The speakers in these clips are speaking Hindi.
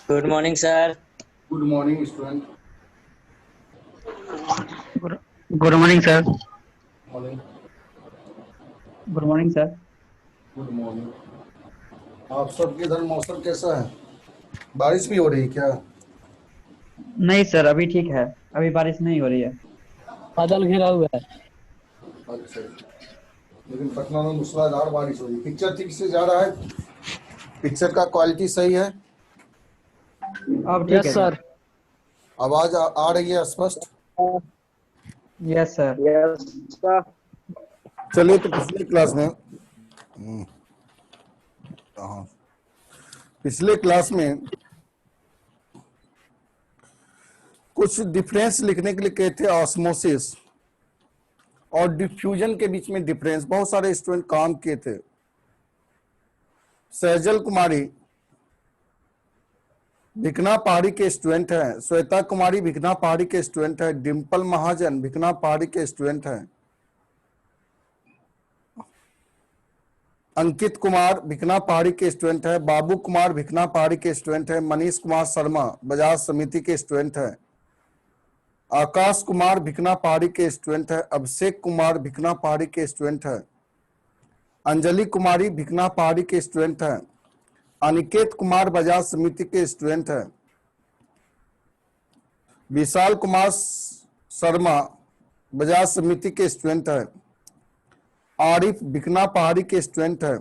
Good morning sir. Good morning student. Good morning sir. Morning. Good morning sir. Good morning. आप सबके इधर मौसम कैसा है? बारिश भी हो रही है क्या? नहीं सर, अभी ठीक है। अभी बारिश नहीं हो रही है। बादल घिरा हुआ है। अच्छा, लेकिन पटना में मूसलाधार बारिश हो रही है। पिक्चर ठीक से जा रहा है? पिक्चर का क्वालिटी सही है? अब ठीक यस है सर। सर। आवाज आ रही है स्पष्ट? Yes sir. Yes sir. चलिए, तो पिछले क्लास में हाँ, पिछले क्लास में कुछ डिफरेंस लिखने के लिए कहे थे। ऑस्मोसिस और डिफ्यूजन के बीच में डिफरेंस बहुत सारे स्टूडेंट काम किए थे। सैजल कुमारी भिकना पहाड़ी के स्टूडेंट हैं। श्वेता कुमारी भिकना पहाड़ी के स्टूडेंट हैं। डिम्पल महाजन भिकना पहाड़ी के स्टूडेंट हैं। अंकित कुमार भिकना पहाड़ी के स्टूडेंट है। बाबू कुमार भिकना पहाड़ी के स्टूडेंट है। मनीष कुमार शर्मा बजाज समिति के स्टूडेंट है। आकाश कुमार भिकना पहाड़ी के स्टूडेंट है। अभिषेक कुमार भिकना पहाड़ी के स्टूडेंट है। अंजलि कुमारी भिकना पहाड़ी के स्टूडेंट है। अनिकेत कुमार बजाज समिति के स्टूडेंट है। विशाल कुमार शर्मा बजाज समिति के स्टूडेंट है। आरिफ भिकना पहाड़ी के स्टूडेंट है।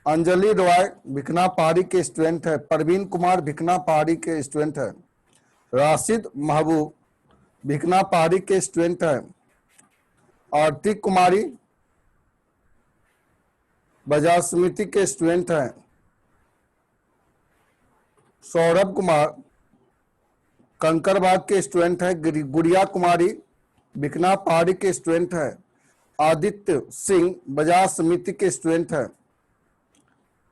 अंजलि रॉय भिकना पहाड़ी के स्टूडेंट है। परवीन कुमार भिकना पहाड़ी के स्टूडेंट है। राशिद महबूब भिकना पहाड़ी के स्टूडेंट है। आरती कुमारी बजाज समिति के स्टूडेंट है। सौरभ कुमार कंकरबाग के स्टूडेंट है। गुड़िया कुमारी भिकना पहाड़ी के स्टूडेंट है। आदित्य सिंह बजाज समिति के स्टूडेंट है।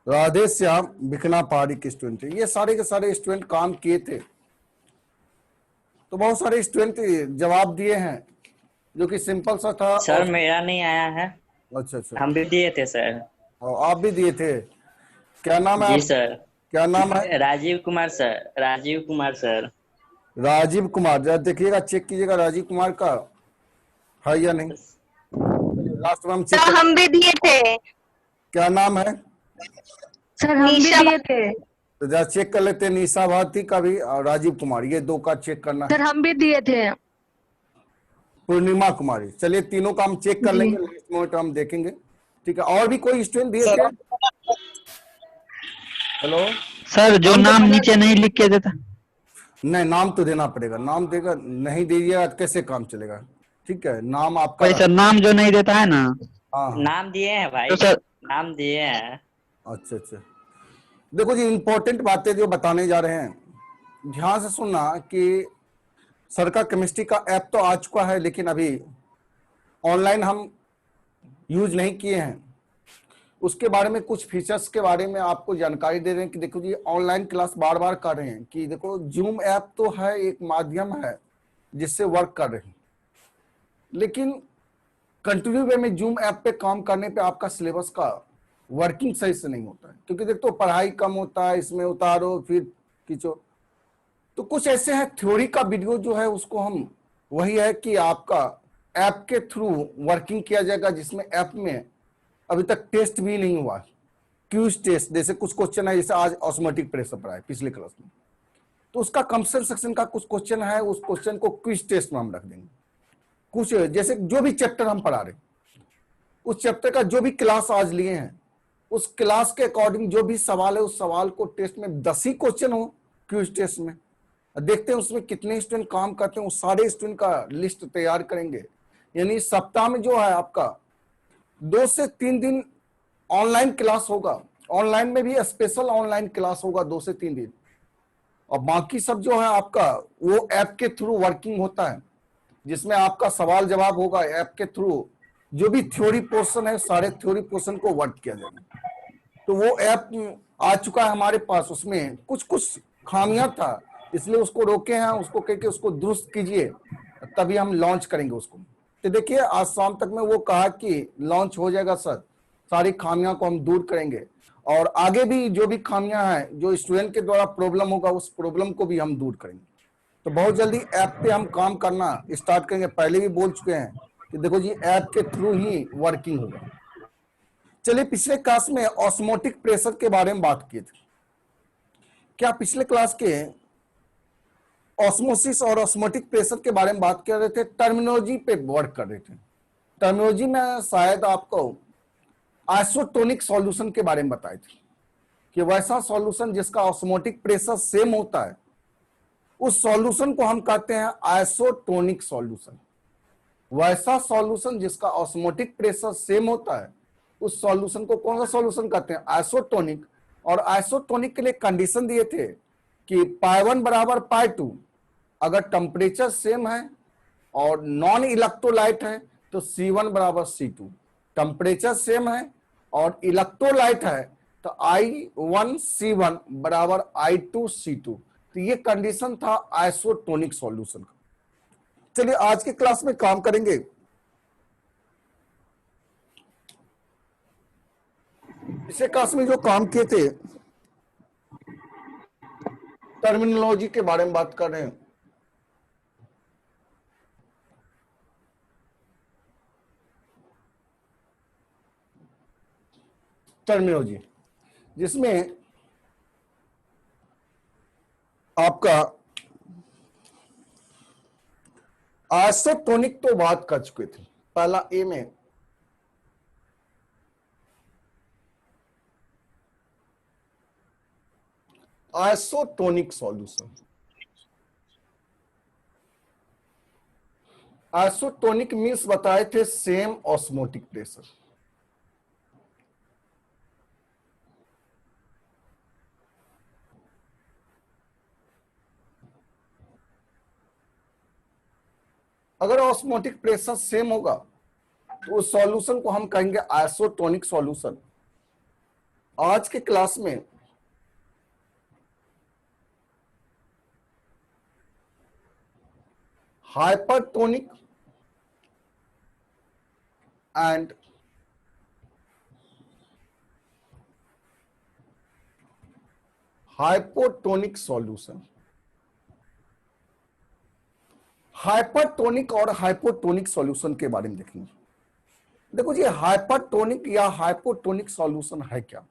राधे श्याम भिकना पहाड़ी के स्टूडेंट है। ये सारे के सारे स्टूडेंट काम किए थे। तो बहुत सारे स्टूडेंट जवाब दिए हैं जो कि सिंपल सा था। सर मेरा नहीं आया है। अच्छा अच्छा, हम भी दिए थे सर। और आप भी दिए थे? क्या नाम है जी आप? सर। क्या नाम है? राजीव कुमार सर। राजीव कुमार सर। राजीव कुमार, जरा देखिएगा, चेक कीजिएगा राजीव कुमार का है या नहीं। लास्ट में हम चेक सर हम भी दिए थे। क्या नाम है? सर हम भी दिए थे। तो जरा चेक कर लेते हैं। निशा भारती का भी और राजीव कुमार, ये दो का चेक करना सर है। हम भी दिए थे। पूर्णिमा कुमारी, चलिए तीनों का हम चेक कर लेंगे। नेक्स्ट मोमेंट हम देखेंगे। ठीक है, और भी कोई स्टूडेंट दिए थे? हेलो सर जो नाम नीचे नहीं लिख के देता। नहीं, नाम तो देना पड़ेगा। नाम देगा, नहीं दीजिएगा तो कैसे काम चलेगा? ठीक है, नाम आपका भाई सर नाम जो नहीं देता है ना। हाँ हाँ। नाम दिए हैं भाई। तो सर नाम दिए हैं। अच्छा अच्छा, देखो जी, इंपॉर्टेंट बातें जो बताने जा रहे हैं ध्यान से सुनना कि सर का केमिस्ट्री का ऐप तो आ चुका है, लेकिन अभी ऑनलाइन हम यूज नहीं किए हैं। उसके बारे में कुछ फीचर्स के बारे में आपको जानकारी दे रहे हैं कि देखो जी, ऑनलाइन क्लास बार बार कर रहे हैं कि देखो जूम ऐप तो है, एक माध्यम है जिससे वर्क कर रहे हैं, लेकिन कंटिन्यू वे में जूम ऐप पे काम करने पे आपका सिलेबस का वर्किंग सही से नहीं होता है। क्योंकि देखो पढ़ाई कम होता है, इसमें उतारो फिर खींचो। तो कुछ ऐसे हैं, थ्योरी का वीडियो जो है उसको हम, वही है कि आपका ऐप के थ्रू वर्किंग किया जाएगा, जिसमें ऐप में अभी तक टेस्ट भी नहीं हुआ। क्यूज टेस्ट जैसे कुछ क्वेश्चन है, जैसे आज ऑस्मोटिक प्रेशर पढ़ा है पिछले क्लास में, तो उसका कंप्यूटर सेक्शन का कुछ क्वेश्चन है, उस क्वेश्चन को क्विज टेस्ट में हम रख देंगे। कुछ जैसे जो भी चैप्टर हम पढ़ा रहे, उस चैप्टर का जो भी क्लास आज लिए हैं, उस क्लास के अकॉर्डिंग जो भी सवाल है, उस सवाल को टेस्ट में 10 ही क्वेश्चन हो क्विज टेस्ट में, देखते हैं उसमें कितने स्टूडेंट काम करते हैं। उस सारे स्टूडेंट का लिस्ट तैयार करेंगे। यानी सप्ताह में जो है आपका 2 से 3 दिन ऑनलाइन क्लास होगा। ऑनलाइन में भी स्पेशल ऑनलाइन क्लास होगा 2 से 3 दिन, और बाकी सब जो है आपका वो ऐप के थ्रू वर्किंग होता है, जिसमें आपका सवाल जवाब होगा ऐप के थ्रू। जो भी थ्योरी पोर्शन है, सारे थ्योरी पोर्शन को वर्क किया जाएगा। तो वो ऐप आ चुका है हमारे पास, उसमें कुछ कुछ खामियां था, इसलिए उसको रोके हैं। उसको कह के उसको दुरुस्त कीजिए, तभी हम लॉन्च करेंगे उसको। तो देखिए आज शाम तक में वो कहा कि लॉन्च हो जाएगा सर, सारी खामियां को हम दूर करेंगे और आगे भी जो भी खामियां हैं जो स्टूडेंट के द्वारा प्रॉब्लम होगा उस प्रॉब्लम को भी हम दूर करेंगे। तो बहुत जल्दी ऐप पे हम काम करना स्टार्ट करेंगे। पहले भी बोल चुके हैं कि देखो जी ऐप के थ्रू ही वर्किंग होगा। चलिए पिछले क्लास में ऑस्मोटिक प्रेशर के बारे में बात किए थे। क्या पिछले क्लास के ऑस्मोसिस और ऑस्मोटिक प्रेशर के बारे में बात कर रहे थे, टर्मिनोलॉजी पे वर्क कर रहे थे। टर्मिनोलॉजी में शायद आपको आइसोटोनिक सॉल्यूशन के बारे में बताए थे कि वैसा सॉल्यूशन जिसका ऑस्मोटिक प्रेशर सेम होता है उस सॉल्यूशन को हम कहते हैं आइसोटोनिक सॉल्यूशन। वैसा सॉल्यूशन जिसका ऑस्मोटिक प्रेशर सेम होता है उस सॉल्यूशन को कौन सा सॉल्यूशन कहते हैं, आइसोटोनिक। और आइसोटोनिक के लिए कंडीशन दिए थे कि पाई 1 बराबर पाई 2, अगर टेम्परेचर सेम है और नॉन इलेक्ट्रोलाइट है तो C1 बराबर C2। टेम्परेचर सेम है और इलेक्ट्रोलाइट है तो I1C1 बराबर I2C2। तो ये कंडीशन था आइसोटोनिक सॉल्यूशन का। चलिए आज के क्लास में काम करेंगे। पिछले क्लास में जो काम किए थे टर्मिनोलॉजी के बारे में बात कर रहे हैं। टर्मिनोलॉजी जिसमें आपका आइसोटोनिक तो बात कर चुके थे। पहला ए में आइसोटोनिक सॉल्यूशन। आइसोटोनिक मींस बताए थे सेम ऑस्मोटिक प्रेशर। अगर ऑस्मोटिक प्रेशर सेम होगा तो उस सॉल्यूशन को हम कहेंगे आइसोटोनिक सॉल्यूशन। आज के क्लास में hypertonic and hypotonic solution. Hypertonic और हाइपोटोनिक सॉल्यूशन के बारे में देखेंगे। देखो जी हाइपरटोनिक या हाइपोटोनिक सॉल्यूशन है क्या,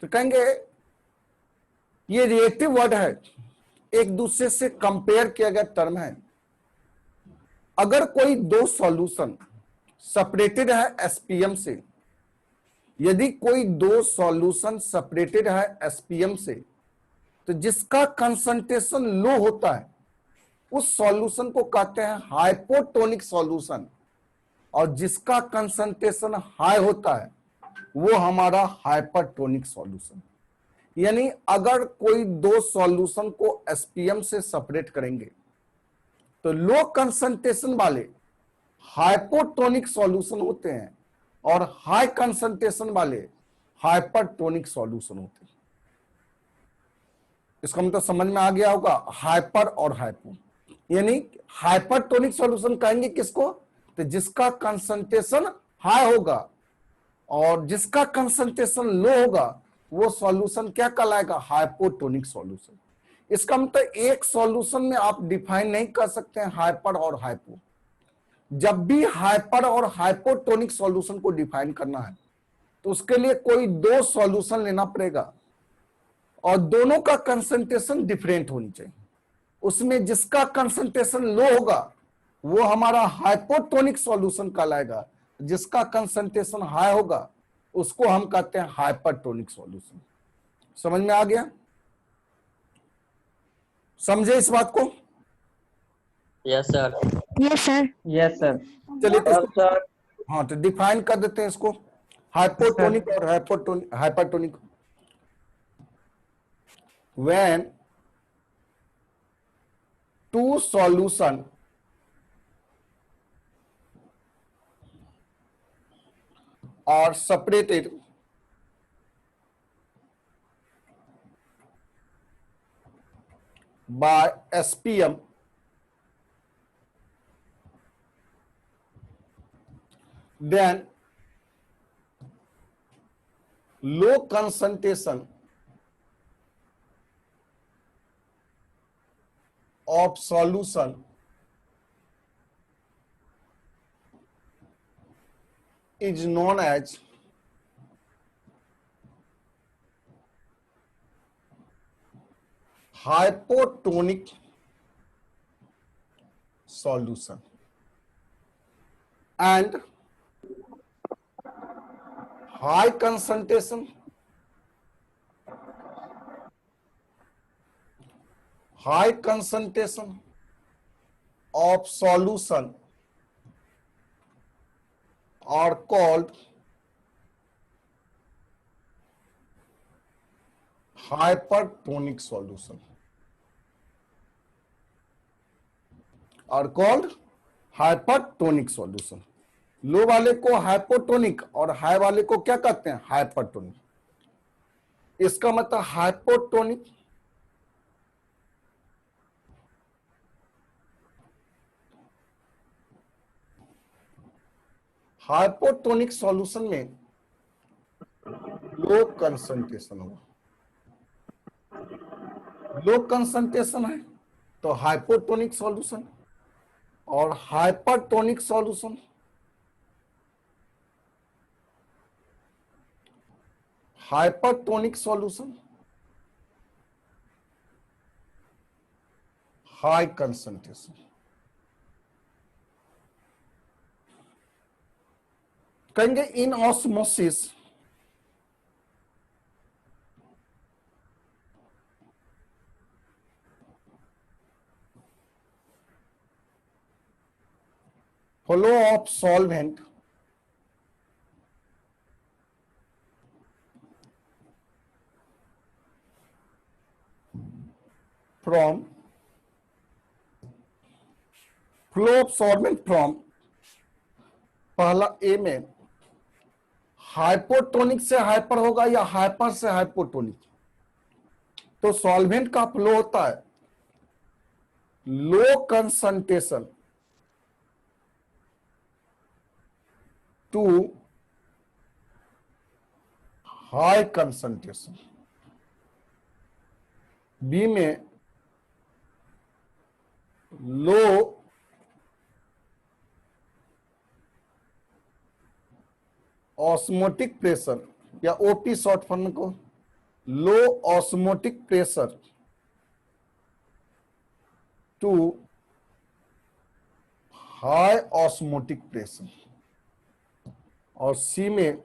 तो कहेंगे ये रिलेटिव वर्ड है, एक दूसरे से कंपेयर किया गया टर्म है। अगर कोई दो सॉल्यूशन सेपरेटेड है एसपीएम से, यदि कोई दो सॉल्यूशन सेपरेटेड है एसपीएम से, तो जिसका कंसंट्रेशन लो होता है उस सॉल्यूशन को कहते हैं हाइपोटोनिक सॉल्यूशन, और जिसका कंसंट्रेशन हाई होता है वो हमारा हाइपरटोनिक सॉल्यूशन। यानी अगर कोई दो सॉल्यूशन को एसपीएम से सेपरेट करेंगे तो लो कंसंट्रेशन वाले हाइपोटोनिक सॉल्यूशन होते हैं और हाई कंसंट्रेशन वाले हाइपरटोनिक सॉल्यूशन होते हैं। इसका मतलब समझ में आ गया होगा, हाइपर और हाइपो। यानी हाइपरटोनिक सॉल्यूशन कहेंगे किसको, तो जिसका कंसंट्रेशन हाई होगा और जिसका कंसंट्रेशन लो होगा वो सॉल्यूशन क्या कहलाएगा, हाइपोटोनिक सॉल्यूशन। इसका मतलब एक सॉल्यूशन में आप डिफाइन नहीं कर सकते हैं हाइपर और हाइपो। जब भी हाइपर और हाइपोटोनिक सॉल्यूशन को डिफाइन करना है तो उसके लिए कोई दो सॉल्यूशन लेना पड़ेगा और दोनों का कंसंट्रेशन डिफरेंट होनी चाहिए। उसमें जिसका कंसंट्रेशन लो होगा वो हमारा हाइपोटोनिक सॉल्यूशन कहलाएगा, जिसका कंसंट्रेशन हाई होगा उसको हम कहते हैं हाइपरटोनिक सॉल्यूशन। समझ में आ गया, समझे इस बात को? Yes sir. Yes sir. Yes sir. चलिए तो और इसको सर हाँ तो डिफाइन कर देते हैं इसको, हाइपोटोनिक और hypertonic. when two solution are separated by SPM, then low concentration of solution is known as hypotonic solution, and high concentration of solution are called hypertonic solution, लो वाले को हाइपोटोनिक और हाई वाले को क्या कहते हैं, हाइपरटोनिक। इसका मतलब हाइपोटोनिक सॉल्यूशन में लो कंसंट्रेशन होगा, लो कंसंट्रेशन है तो हाइपोटोनिक सॉल्यूशन, और हाइपरटोनिक सॉल्यूशन हाई कंसंट्रेशन। कहेंगे इन osmosis flow of solvent from पहला ए में हाइपोटोनिक से हाइपर होगा या हाइपर से हाइपोटोनिक। तो सॉल्वेंट का फ्लो होता है low concentration to high concentration, B में लो ऑस्मोटिक प्रेशर या ओपी शॉर्ट फॉर्म को, low osmotic pressure to high osmotic pressure, और सी में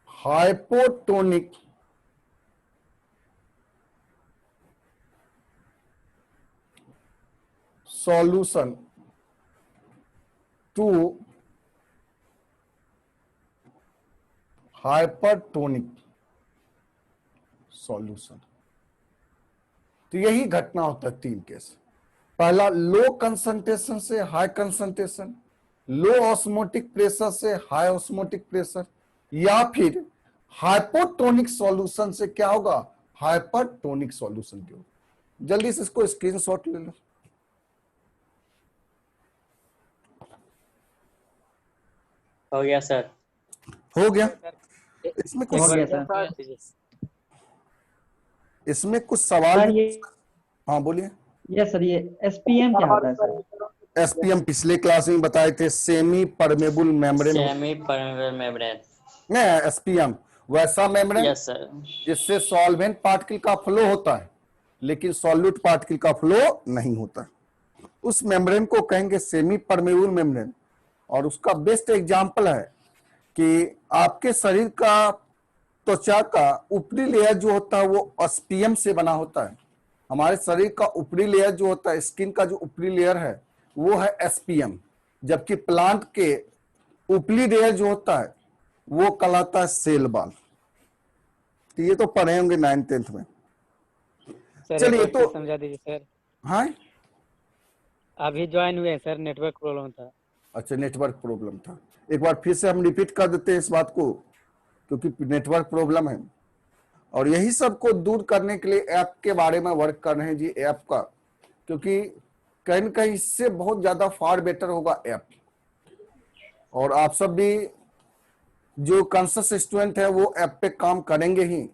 hypotonic solution to hypertonic solution. तो यही घटना होता है तीन केस। पहला लो कंसंट्रेशन से high concentration, low osmotic pressure से हाई ऑस्मोटिक प्रेशर, या फिर हाइपोटोनिक सॉल्यूशन से क्या होगा, हाइपरटोनिक सॉल्यूशन के होगा। जल्दी से इसको स्क्रीनशॉट ले लो। हो गया सर। हो गया। इसमें कुछ हो गया सर। इसमें कुछ सवाल सर ये हाँ बोलिए। यस सर, ये एसपीएम क्या होता है सर? एसपीएम पिछले क्लास में बताए थे, semi permeable membrane. Semi permeable membrane. नहीं, एसपीएम वैसा मेम्ब्रेन यस सर। जिससे सॉल्वेंट पार्टिकल का फ्लो होता है लेकिन सॉल्यूट पार्टिकल का फ्लो नहीं होता। उस मेम्ब्रेन को कहेंगे सेमी परमेबल मेम्ब्रेन। और उसका बेस्ट एग्जांपल है कि आपके शरीर का त्वचा का ऊपरी लेयर जो होता है वो एसपीएम से बना होता है। हमारे शरीर का ऊपरी लेयर जो होता है, स्किन का जो ऊपरी लेयर है वो है एसपीएम, जबकि प्लांट के ऊपरी लेयर जो होता है वो कहलाता है सेल वॉल। तो ये तो पढ़े होंगे 9th 10th में। चलिए तो समझा दीजिए सर। हाँ अभी ज्वाइन हुए हैं सर, नेटवर्क प्रॉब्लम था। अच्छा, नेटवर्क प्रॉब्लम था। एक बार फिर से हम रिपीट कर देते हैं इस बात को, क्योंकि नेटवर्क प्रॉब्लम है और यही सब को दूर करने के लिए ऐप के बारे में वर्क कर रहे हैं जी, ऐप का। क्योंकि कहीं न कहीं इससे बहुत ज्यादा फार बेटर होगा ऐप। और आप सब भी जो कॉन्शियस स्टूडेंट है वो ऐप पे काम करेंगे ही,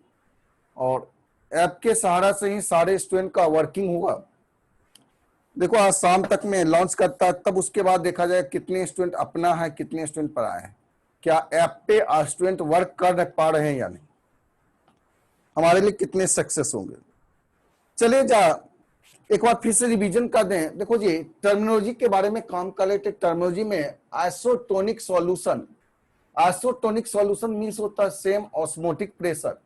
और ऐप के सहारा से ही सारे स्टूडेंट का वर्किंग होगा। देखो आज शाम तक में लॉन्च करता है, तब उसके बाद देखा जाए कितने स्टूडेंट अपना है, कितने स्टूडेंट पढ़ाए हैं, क्या ऐप पे स्टूडेंट वर्क कर पा रहे हैं या नहीं, हमारे लिए कितने सक्सेस होंगे। चलिए जा एक बार फिर से रिवीजन कर दें। देखो जी, टर्मिनोलॉजी के बारे में काम कर रहे थे। टर्मिनोलॉजी में isotonic solution, isotonic solution means होता है सेम ऑस्मोटिक प्रेशर।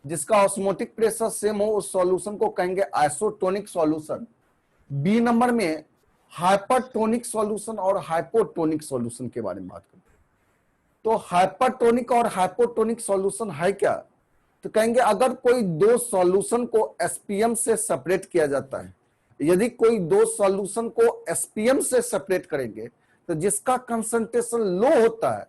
जिसका ऑस्मोटिक प्रेशर सेम हो उस सॉल्यूशन को कहेंगे आइसोटोनिक सॉल्यूशन। बी नंबर में हाइपरटोनिक सॉल्यूशन और हाइपोटोनिक सॉल्यूशन के बारे में बात करते हैं। तो हाइपरटोनिक और हाइपोटोनिक सॉल्यूशन है क्या, तो कहेंगे अगर कोई दो सॉल्यूशन को एसपीएम से सेपरेट किया जाता है, यदि कोई दो सॉल्यूशन को एसपीएम से सेपरेट करेंगे तो जिसका कंसंट्रेशन लो होता है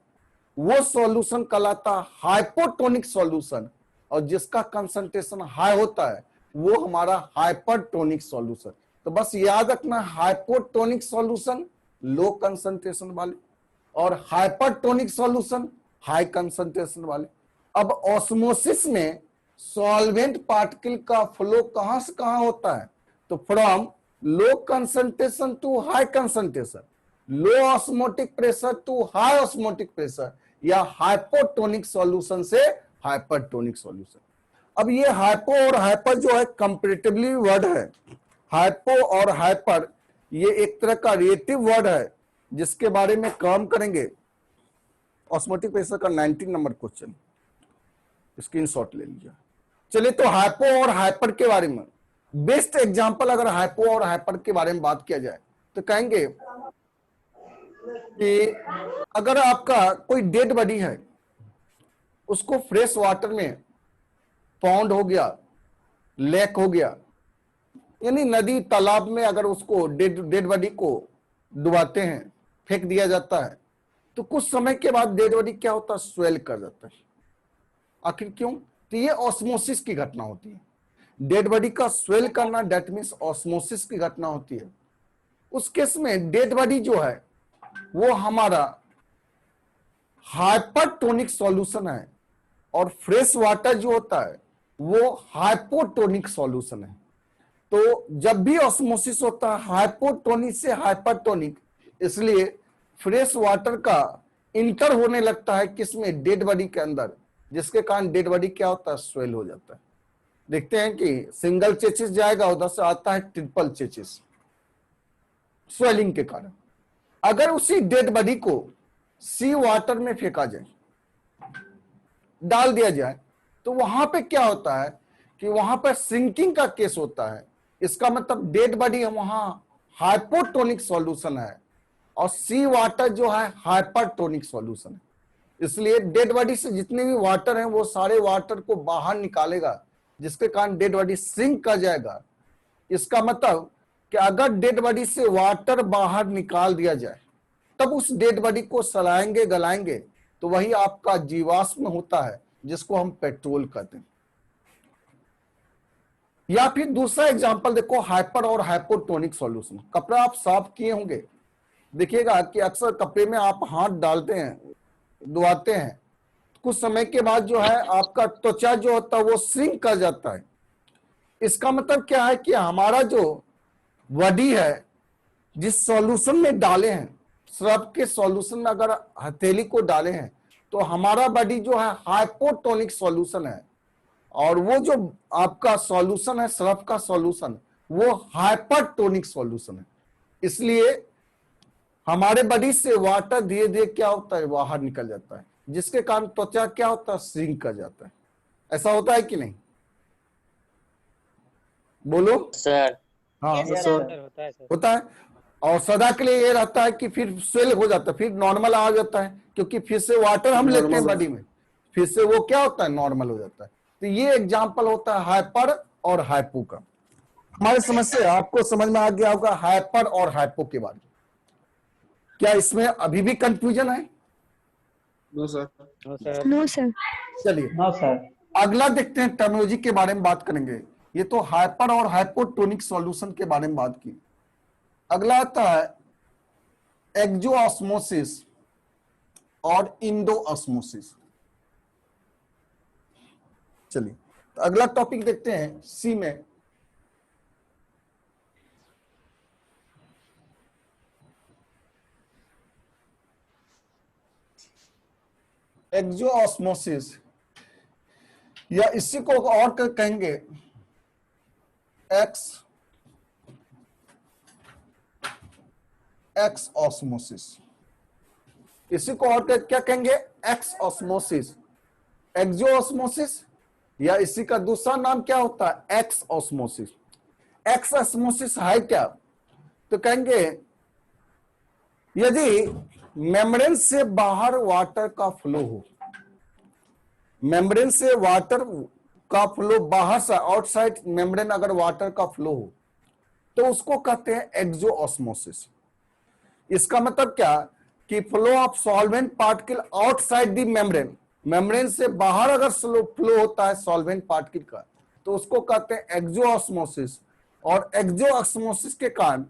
वो सॉल्यूशन कहलाता है हाइपोटोनिक सॉल्यूशन, और जिसका कंसंट्रेशन हाई होता है वो हमारा हाइपरटोनिक सॉल्यूशन। तो बस याद रखना, हाइपोटोनिक सॉल्यूशन लो कंसंट्रेशन वाले और हाइपरटोनिक सॉल्यूशन हाई कंसंट्रेशन वाले। अब ऑस्मोसिस में सॉल्वेंट पार्टिकल का फ्लो कहां से कहां होता है, तो from low concentration to high concentration, low osmotic pressure to high osmotic pressure, या हाइपोटोनिक सॉल्यूशन से हाइपरटोनिक सॉल्यूशन। अब ये हाइपो और हाइपर जो है कंपैरेटिवली वर्ड है। हाइपो और हाइपर ये एक तरह का रिलेटिव वर्ड है जिसके बारे में काम करेंगे। ऑस्मोटिक प्रेशर का 19 नंबर क्वेश्चन स्क्रीनशॉट ले लीजिए। चलिए तो हाइपो और हाइपर के बारे में बेस्ट एग्जांपल अगर हाइपो और हाइपर के बारे में बात किया जाए तो कहेंगे कि अगर आपका कोई डेड बॉडी है उसको फ्रेश वाटर में पॉन्ड हो गया, लेक हो गया, यानी नदी तालाब में अगर उसको डेड बॉडी को डुबाते हैं, फेंक दिया जाता है, तो कुछ समय के बाद डेड बॉडी क्या होता है, स्वेल कर जाता है। आखिर क्यों, तो ये ऑस्मोसिस की घटना होती है। डेड बॉडी का स्वेल करना दैट मींस ऑस्मोसिस की घटना होती है। उस केस में डेड बॉडी जो है वो हमारा हाइपरटोनिक सॉल्यूशन है और फ्रेश वाटर जो होता है वो हाइपोटोनिक सॉल्यूशन है। तो जब भी ऑस्मोसिस होता है हाइपोटोनिक से हाइपरटोनिक, इसलिए फ्रेश वाटर का इंटर होने लगता है किसमें, डेड बॉडी के अंदर, जिसके कारण डेड बॉडी क्या होता है, स्वेल हो जाता है। देखते हैं कि सिंगल चेचिस जाएगा, उधर से आता है ट्रिपल चेचिस स्वेलिंग के कारण। अगर उसी डेड बॉडी को सी वाटर में फेंका जाए, डाल दिया जाए, तो वहां पे क्या होता है कि वहां पर सिंकिंग का केस होता है। इसका मतलब डेड बॉडी वहां हाइपोटोनिक सॉल्यूशन है और सी वाटर जो है हाइपरटोनिक सॉल्यूशन है। इसलिए डेड बॉडी से जितने भी वाटर हैं वो सारे वाटर को बाहर निकालेगा, जिसके कारण डेड बॉडी सिंक कर जाएगा। इसका मतलब कि अगर डेड बॉडी से वाटर बाहर निकाल दिया जाए तब उस डेड बॉडी को सलाएंगे गलाएंगे तो वही आपका जीवाश्म होता है जिसको हम पेट्रोल कहते हैं। या फिर दूसरा एग्जांपल देखो, हाइपर और हाइपोटोनिक सॉल्यूशन। कपड़ा आप साफ किए होंगे, देखिएगा कि अक्सर कपड़े में आप हाथ डालते हैं, धुआते हैं, कुछ समय के बाद जो है आपका त्वचा जो होता है वो श्रिंक कर जाता है। इसका मतलब क्या है कि हमारा जो बॉडी है जिस सॉल्यूशन में डाले हैं, सर्फ के सॉल्यूशन में अगर हथेली को डाले हैं तो हमारा बॉडी जो है हाइपोटोनिक सॉल्यूशन है, और वो जो आपका सॉल्यूशन है सर्फ का सॉल्यूशन वो हाइपरटोनिक सॉल्यूशन है। इसलिए हमारे बॉडी से वाटर धीरे धीरे क्या होता है, बाहर निकल जाता है, जिसके कारण त्वचा क्या होता है, श्रिंक कर जाता है। ऐसा होता है कि नहीं, बोलो सर। हाँ सर होता है सर। होता है। और सदा के लिए ये रहता है कि फिर स्वेल हो जाता है, फिर नॉर्मल आ जाता है, क्योंकि फिर से वाटर हम लेते हैं बॉडी में, फिर से वो क्या होता है, नॉर्मल हो जाता है। तो ये एग्जांपल होता है हाइपर और हाइपो का। हमारी समझ से आपको समझ में आ गया होगा हाइपर और हाइपो के बारे में। क्या इसमें अभी भी कंफ्यूजन है? No sir. No sir. चलिए हाँ सर। अगला देखते हैं, टर्मिनोलॉजी के बारे में बात करेंगे। ये तो हाइपर और हाइपोटोनिक सॉल्यूशन के बारे में बात की। अगला आता है एक्सोऑस्मोसिस और इंडोऑस्मोसिस। चलिए तो अगला टॉपिक देखते हैं सी में। एक्सोऑस्मोसिस या इसी को और कहेंगे एक्स ऑस्मोसिस। इसी को और क्या कहेंगे? एक्स ऑस्मोसिस, एक्सोऑस्मोसिस, या इसी का दूसरा नाम क्या होता है? X osmosis. एक्स ऑस्मोसिस है क्या? तो कहेंगे यदि मेम्ब्रेन से बाहर वाटर का फ्लो हो, मेम्ब्रेन से वाटर का फ्लो बाहर से, आउटसाइड मेम्ब्रेन अगर वाटर का फ्लो हो तो उसको कहते हैं एक्सोऑस्मोसिस। इसका मतलब क्या कि flow of solvent particle outside the membrane, membrane से बाहर अगर फ्लो होता है सॉल्वेंट पार्टिकल का तो उसको कहते हैं एक्सोऑस्मोसिस। और एक्सोऑस्मोसिस के कारण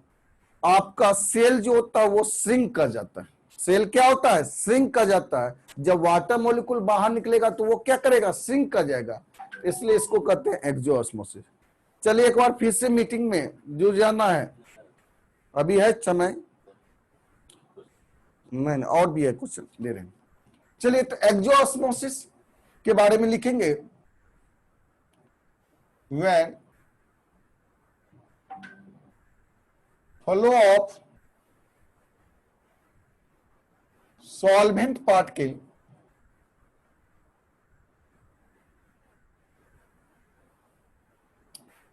आपका सेल जो होता है वो श्रिंक कर जाता है। सेल क्या होता है? श्रिंक कर जाता है। जब वाटर मॉलिक्यूल बाहर निकलेगा तो वो क्या करेगा? श्रिंक कर जाएगा, इसलिए इसको कहते हैं एक्सोऑस्मोसिस। चलिए एक बार फिर से मीटिंग में जुड़ जाना है, अभी है समय, नहीं और भी है कुछ ले रहे हैं। चलिए तो एक्सोऑस्मोसिस के बारे में लिखेंगे। When flow of solvent particle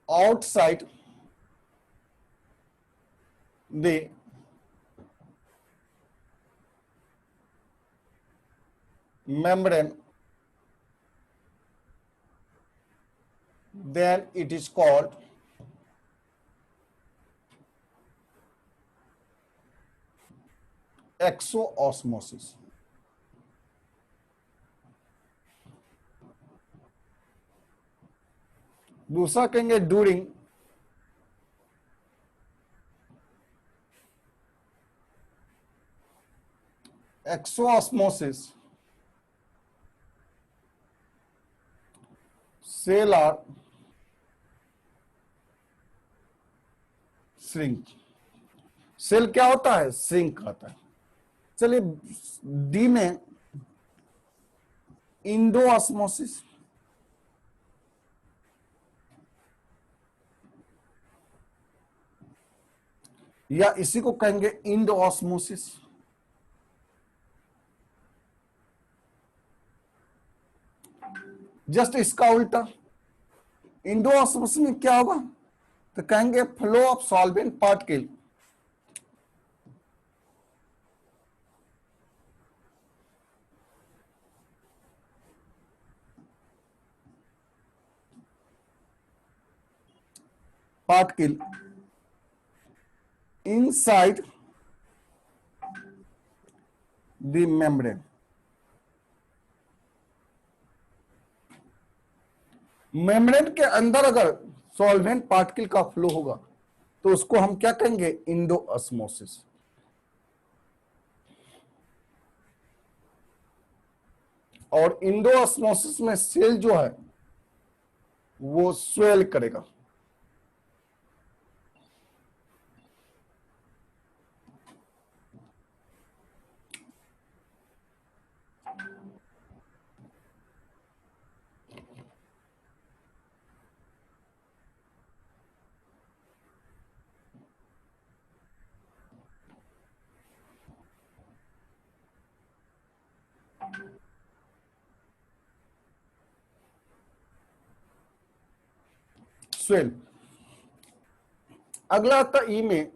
outside the membrane, then it is called exosmosis. दूसरा कहेंगे during exosmosis cell are shrink. Cell क्या होता है? श्रिंक होता है। चलिए डी में इंडोऑस्मोसिस, या इसी को कहेंगे इंडोऑस्मोसिस। जस्ट इसका उल्टा इंडोऑस्मोसिस में क्या होगा? तो कहेंगे flow of solvent particle inside the membrane। Membrane के अंदर अगर सॉल्वेंट पार्टिकल का फ्लो होगा तो उसको हम क्या कहेंगे? इंडोऑस्मोसिस। और इंडोऑस्मोसिस में सेल जो है वो स्वेल करेगा। स्वेल। अगला आता ई में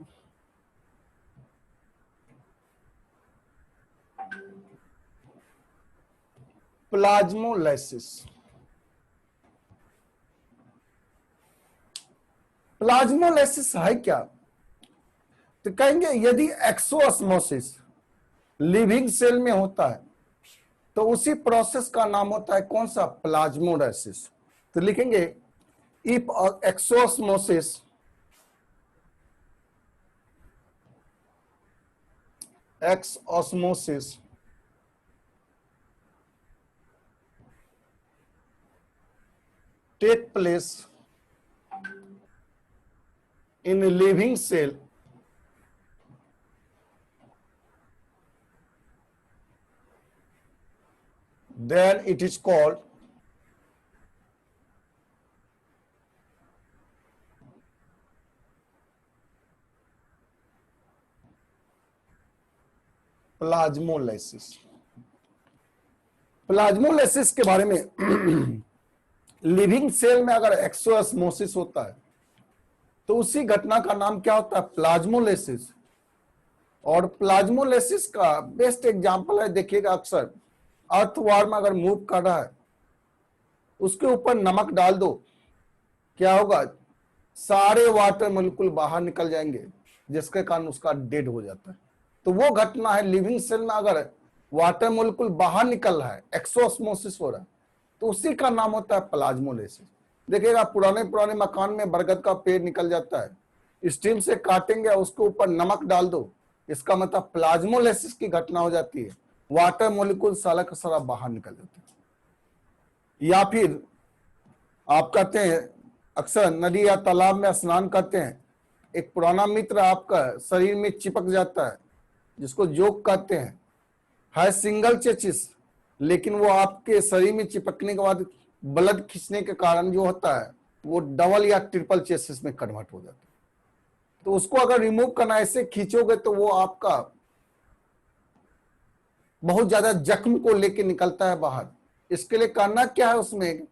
प्लाज्मोलाइसिस। प्लाज्मोलाइसिस है क्या? तो कहेंगे यदि एक्सोऑस्मोसिस लिविंग सेल में होता है तो उसी प्रोसेस का नाम होता है कौन सा? प्लाज्मोलाइसिस। तो लिखेंगे if एक्सोऑस्मोसिस take place in a living cell then it is called plasmolysis. Plasmolysis के बारे में लिविंग सेल में अगर एक्सोस्मोसिस होता है तो उसी घटना का नाम क्या होता है? प्लाज्मोलाइसिस। और प्लाज्मोलाइसिस का बेस्ट एग्जांपल है, देखिएगा अक्सर अर्थवर्म अगर मूव कर रहा है उसके ऊपर नमक डाल दो, क्या होगा? सारे वाटर मोलिक्यूल बाहर निकल जाएंगे जिसके कारण उसका डेड हो जाता है। तो वो घटना है लिविंग सेल में अगर वाटर मोलिक्यूल बाहर निकल रहा है, एक्सोस्मोसिस हो रहा है, तो उसी का नाम होता है प्लाज्मोलाइसिस। देखिएगा पुराने पुराने मकान में बरगद का पेड़ निकल जाता है, स्टीम से काटेंगे उसके ऊपर नमक डाल दो, इसका मतलब प्लाज्मोलाइसिस की घटना हो जाती है, वाटर मोलिक्यूल सारा का सारा बाहर निकल जाता है। या फिर आप कहते हैं अक्सर नदी या तालाब में स्नान करते हैं, एक पुराना मित्र आपका शरीर में चिपक जाता है जिसको जोक कहते हैं, है सिंगल चेचिस, लेकिन वो आपके शरीर में चिपकने के बाद ब्लड खींचने के कारण जो होता है वो डबल या ट्रिपल चेसिस में कन्वर्ट हो जाता है। तो उसको अगर रिमूव करना ऐसे खींचोगे तो वो आपका बहुत ज्यादा जख्म को लेके निकलता है बाहर। इसके लिए करना क्या है, उसमें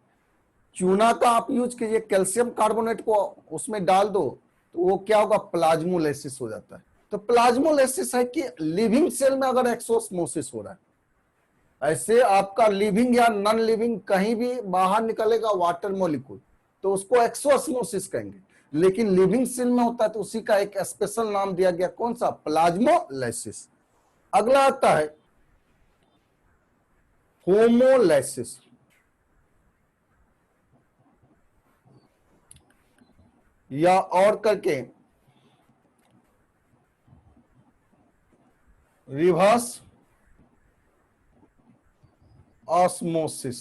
चूना का आप यूज कीजिए, कैल्शियम कार्बोनेट को उसमें डाल दो तो वो क्या होगा? प्लाज्मोलाइसिस हो जाता है। तो प्लाज्मोलाइसिस है कि लिविंग सेल में अगर एक्सोस्मोसिस हो रहा है, ऐसे आपका लिविंग या नॉन लिविंग कहीं भी बाहर निकलेगा वाटर मॉलिक्यूल तो उसको एक्सोस्मोसिस कहेंगे, लेकिन लिविंग सेल में होता है तो उसी का एक स्पेशल नाम दिया गया, कौन सा? प्लाज्मोलाइसिस। अगला आता है होमोलाइसिस। या और करके रिवर्स ऑस्मोसिस।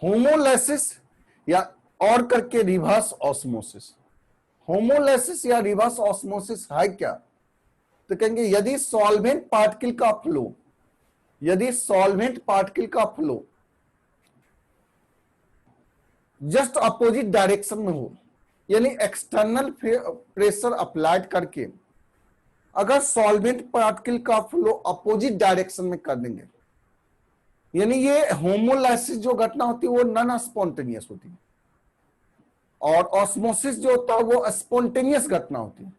होमोलाइसिस या और करके रिवर्स ऑस्मोसिस। होमोलाइसिस या रिवर्स ऑस्मोसिस है क्या? तो कहेंगे यदि सॉल्वेंट पार्टिकल का फ्लो, यदि सॉल्वेंट पार्टिकल का फ्लो जस्ट अपोजिट डायरेक्शन में हो, यानी एक्सटर्नल प्रेशर अप्लाइड करके अगर सॉल्वेंट पार्टिकल का फ्लो अपोजिट डायरेक्शन में कर देंगे, यानी ये होमोलाइसिस जो घटना होती है वो नॉन स्पॉन्टेनियस होती है, और ऑस्मोसिस जो होता है वो स्पॉन्टेनियस घटना होती है।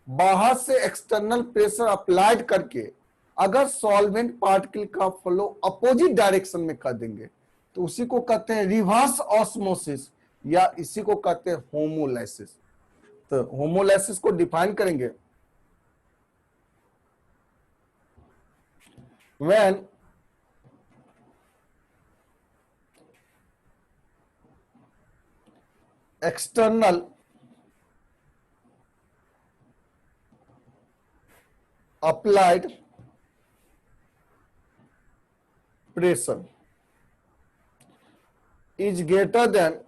बाहर से एक्सटर्नल प्रेशर अप्लाइड करके अगर सॉल्वेंट पार्टिकल का फ्लो अपोजिट डायरेक्शन में कर देंगे तो उसी को कहते हैं रिवर्स ऑस्मोसिस या इसी को कहते हैं होमोलाइसिस। तो होमोलाइसिस को डिफाइन करेंगे, when external applied pressure is greater than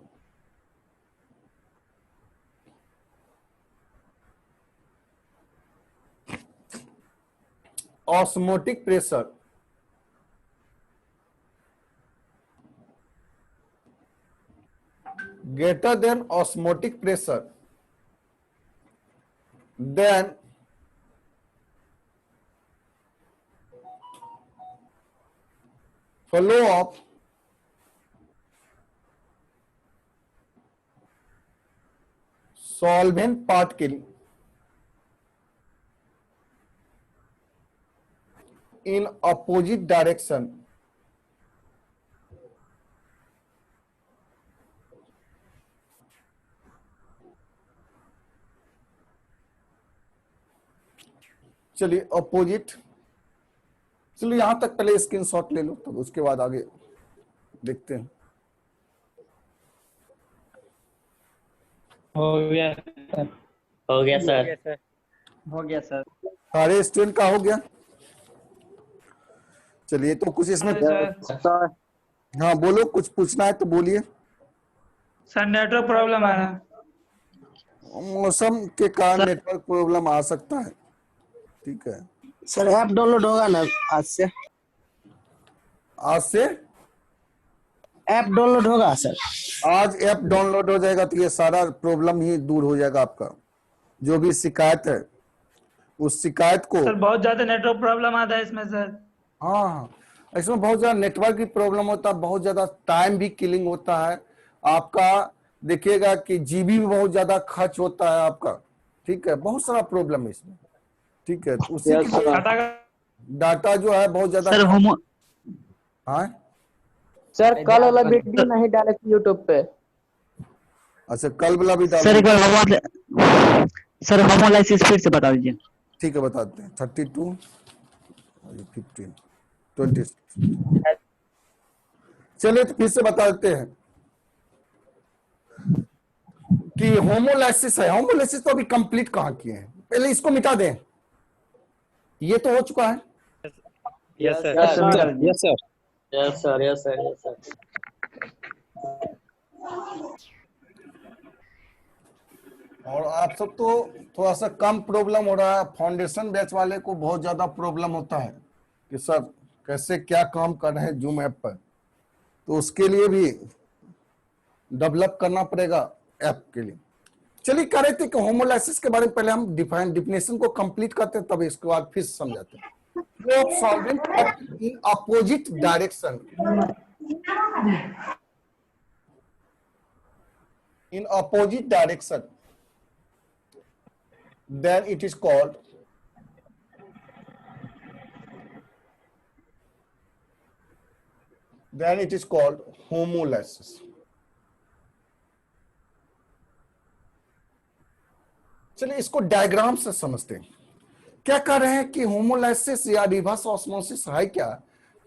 osmotic pressure greater than osmotic pressure, then flow of solvent particle in opposite direction चलिए अपोजिट, चलिए यहां तक पहले स्क्रीनशॉट ले लो तो उसके बाद आगे देखते हैं। हो गया सर। हो गया सर। हो गया सर। सारे स्टूडेंट का हो गया? चलिए तो कुछ इसमें सर हाँ बोलो, कुछ पूछना है तो बोलिए। सर नेटवर्क प्रॉब्लम आ रहा है। मौसम के कारण सर- नेटवर्क प्रॉब्लम आ सकता है, ठीक है। सर ऐप डाउनलोड होगा ना आज से? आज से ऐप डाउनलोड होगा सर? आज ऐप डाउनलोड हो जाएगा तो ये सारा प्रॉब्लम ही दूर हो जाएगा आपका। जो भी शिकायत है उस शिकायत को, सर बहुत ज्यादा नेटवर्क प्रॉब्लम आता है इसमें सर। हाँ हाँ, इसमें बहुत ज्यादा नेटवर्क की प्रॉब्लम होता है, बहुत ज्यादा टाइम भी किलिंग होता है आपका। देखिएगा कि जीबी भी बहुत ज्यादा खर्च होता है आपका, ठीक है। बहुत सारा प्रॉब्लम है इसमें, ठीक है। तो उसी Yes, के लिए sir. डाटा का डाटा जो है बहुत ज्यादा सर होमो हाँ। सर कल वाला वीडियो नहीं डाले थे यूट्यूब पे। अच्छा, कल वाला भी सर एक डालो, बार सर होमोलाइसिस फिर से बता दीजिए। ठीक है, बताते हैं। 32 15 26। चलिए तो फिर से बता देते हैं कि होमोलाइसिस है। होमोलाइसिस तो अभी कंप्लीट कहाँ किए हैं, पहले इसको मिटा दें। ये तो हो चुका है। Yes Yes, sir. sir. Yes sir. Yes, sir. Yes, sir. Yes, sir. और आप सब तो थोड़ा सा कम प्रॉब्लम हो रहा है, फाउंडेशन बैच वाले को बहुत ज्यादा प्रॉब्लम होता है कि सर कैसे क्या काम कर रहे हैं जूम ऐप पर। तो उसके लिए भी डेवलप करना पड़ेगा ऐप के लिए। चलिए, कह रहे थे कि होमोलाइसिस के बारे में पहले हम डिफिनेशन को कंप्लीट करते हैं, तब इसके बाद फिर समझाते हैं। Flow of solvent in opposite direction, in opposite direction, then it is called homolysis. चलिए इसको डायग्राम से समझते हैं। क्या कह रहे हैं कि होमोलाइसिस या रिवर्स ऑस्मोसिस है क्या?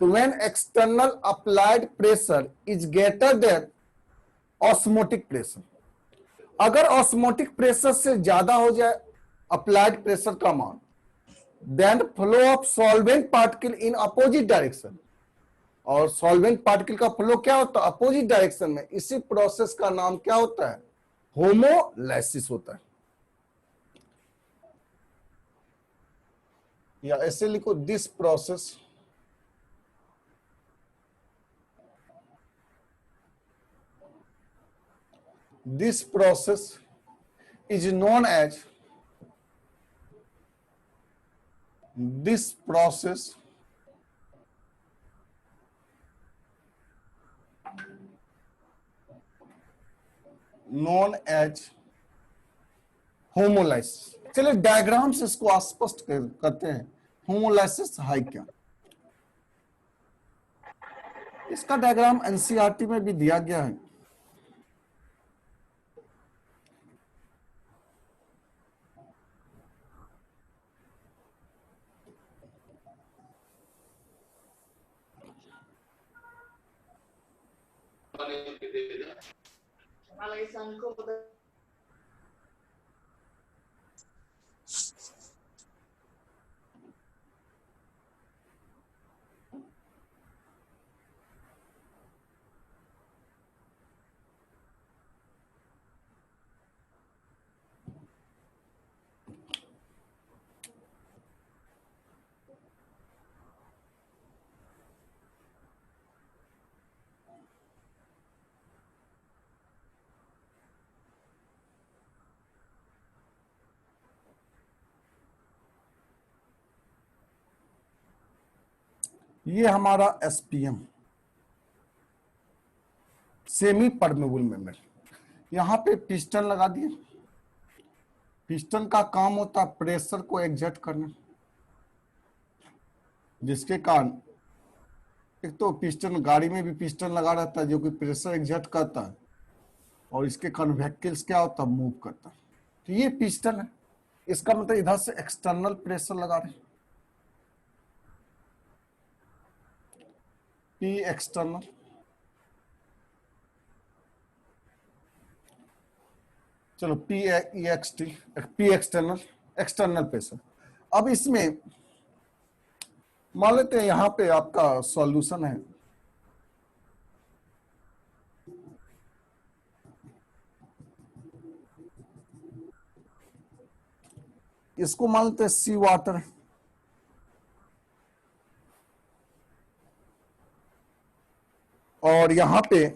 तो when external applied pressure is greater than osmotic pressure, अगर ऑस्मोटिक प्रेशर से ज्यादा हो जाए अप्लाइड प्रेशर का मान, then flow of solvent particle in opposite direction. और सॉल्वेंट पार्टिकल का फ्लो क्या होता है? अपोजिट डायरेक्शन में। इसी प्रोसेस का नाम क्या होता है? होमोलाइसिस होता है। या ऐसे लिखो, this process is known as homolysis. चलिए डायग्राम से इसको स्पष्ट करते हैं। होमोलाइसिस है क्या? इसका डायग्राम एनसीईआरटी में भी दिया गया है। ये हमारा एसपीएम, सेमी परमेबल मेम्ब्रेन। यहां पे पिस्टन लगा दिए। पिस्टन का काम होता है प्रेशर को एग्जर्ट करना, जिसके कारण एक तो पिस्टन, गाड़ी में भी पिस्टन लगा रहता है जो कि प्रेशर एग्जर्ट करता है, और इसके कारण व्हीकल्स क्या होता है? मूव करता है। तो ये पिस्टन है। इसका मतलब इधर से एक्सटर्नल प्रेशर लगा रहे हैं, पी एक्सटर्नल, चलो P ext, P external, external pressure. अब इसमें मान लेते हैं यहां पे आपका सॉल्यूशन है, इसको मानते हैं सी वाटर, और यहां पे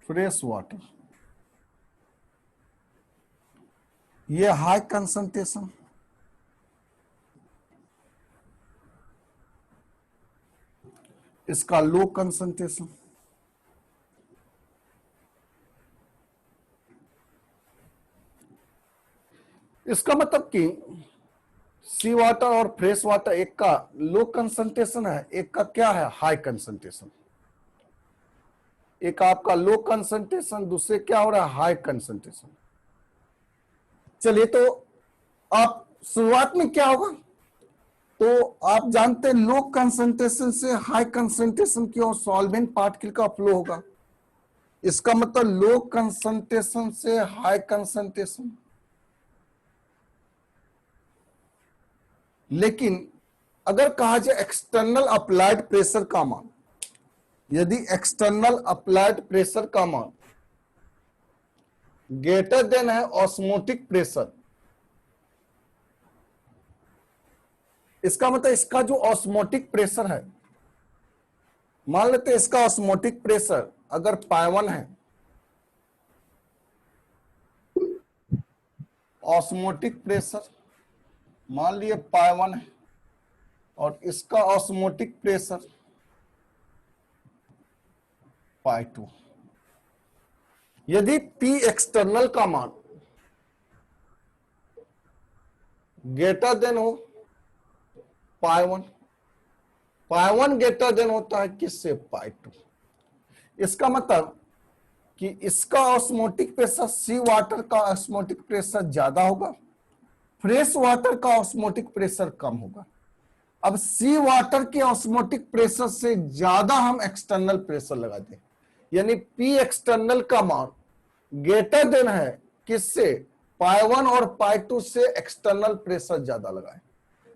फ्रेश वाटर, ये हाई कंसंट्रेशन, इसका लो कंसंट्रेशन। इसका मतलब कि सी वाटर और फ्रेश वाटर एक का लो कंसंट्रेशन है, एक का क्या है, हाई कंसंट्रेशन। एक आपका लो कंसंट्रेशन, दूसरे क्या हो रहा है, हाई कंसंट्रेशन। चलिए, तो आप शुरुआत में क्या होगा, तो आप जानते हैं लो कंसंट्रेशन से हाई कंसंट्रेशन की ओर सॉल्वेंट पार्टिकल का फ्लो होगा। इसका मतलब लो कंसंट्रेशन से हाई कंसंट्रेशन। लेकिन अगर कहा जाए एक्सटर्नल अप्लाइड प्रेशर का मान, यदि एक्सटर्नल अप्लाइड प्रेशर का मान ग्रेटर देन है ऑस्मोटिक प्रेशर, इसका मतलब इसका जो ऑस्मोटिक प्रेशर है, मान लेते हैं इसका ऑस्मोटिक प्रेशर अगर पाई1 है, ऑस्मोटिक प्रेशर मान लिए पाई1 है, और इसका ऑस्मोटिक प्रेशर पाई2। यदि P एक्सटर्नल का मान ग्रेटर देन हो पाई1, पाई1 ग्रेटर देन होता है किससे, पाई2। इसका मतलब कि इसका ऑस्मोटिक प्रेशर, सी वाटर का ऑस्मोटिक प्रेशर ज्यादा होगा, फ्रेश वाटर का ऑस्मोटिक प्रेशर कम होगा। अब सी वाटर के ऑस्मोटिक प्रेशर से ज्यादा हम एक्सटर्नल प्रेशर लगा दें, यानी पी एक्सटर्नल का मान ग्रेटर देन है किससे, पाई1 और पाई2 से एक्सटर्नल प्रेशर ज्यादा लगाएं।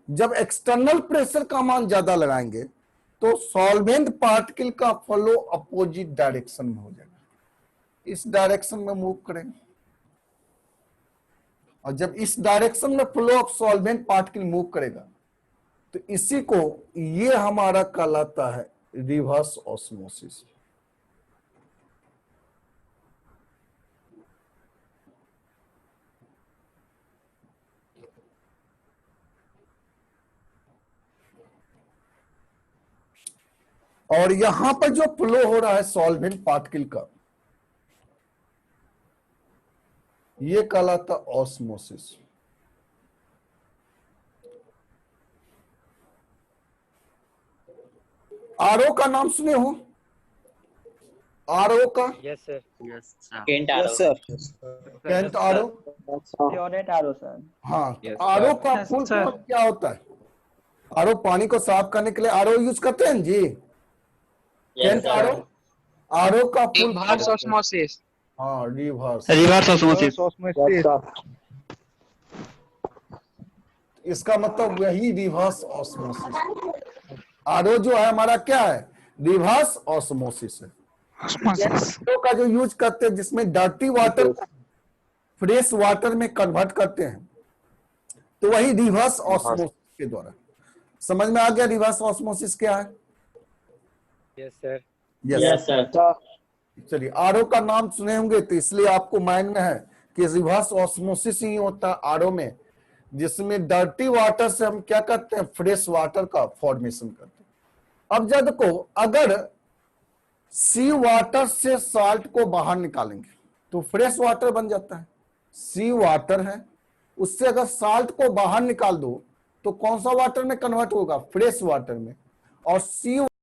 जब एक्सटर्नल प्रेशर का मान ज्यादा लगाएंगे तो सॉल्वेंट पार्टिकल का फ्लो अपोजिट डायरेक्शन में हो जाएगा, इस डायरेक्शन में मूव करेंगे, और जब इस डायरेक्शन में flow of solvent particle move करेगा तो इसी को ये हमारा कहलाता है रिवर्स ऑस्मोसिस। और यहां पर जो फ्लो हो रहा है सॉल्वेंट पार्टिकल का, ये कहलाता ऑस्मोसिस। आरओ का नाम सुने हो, आरओ का, yes sir. Kent yes sir. Kent RO, Pureit RO sir. हाँ, आरओ का Yes, फुल sir. फॉर्म क्या होता है, आरओ पानी को साफ करने के लिए आरओ यूज करते हैं जी, कैंट आरओ, आरओ का फुल रिवर्स ऑस्मोसिस। हाँ, रिवर्स। Reverse osmosis. इसका मतलब वही रिवर्स ऑस्मोसिस। आरओ जो है हमारा क्या है, रिवर्स ऑस्मोसिस है। आरओ का जो यूज करते हैं जिसमें डर्टी वाटर फ्रेश वाटर में कन्वर्ट करते हैं, तो वही रिवर्स ऑस्मोसिस के द्वारा। समझ में आ गया रिवर्स ऑस्मोसिस क्या है? Yes sir. Yes sir. चलिए, आरओ का नाम सुने होंगे तो इसलिए आपको माइंड में है कि रिवर्स ऑस्मोसिस ही होता है आरओ में, जिसमें डर्टी वाटर से हम क्या करते हैं, फ्रेश वाटर का फॉर्मेशन करते हैं। अब जब को अगर सी वाटर से साल्ट को बाहर निकालेंगे तो फ्रेश वाटर बन जाता है। सी वाटर है, उससे अगर साल्ट को बाहर निकाल दो तो कौन सा वाटर में कन्वर्ट होगा, फ्रेश वाटर में। और सी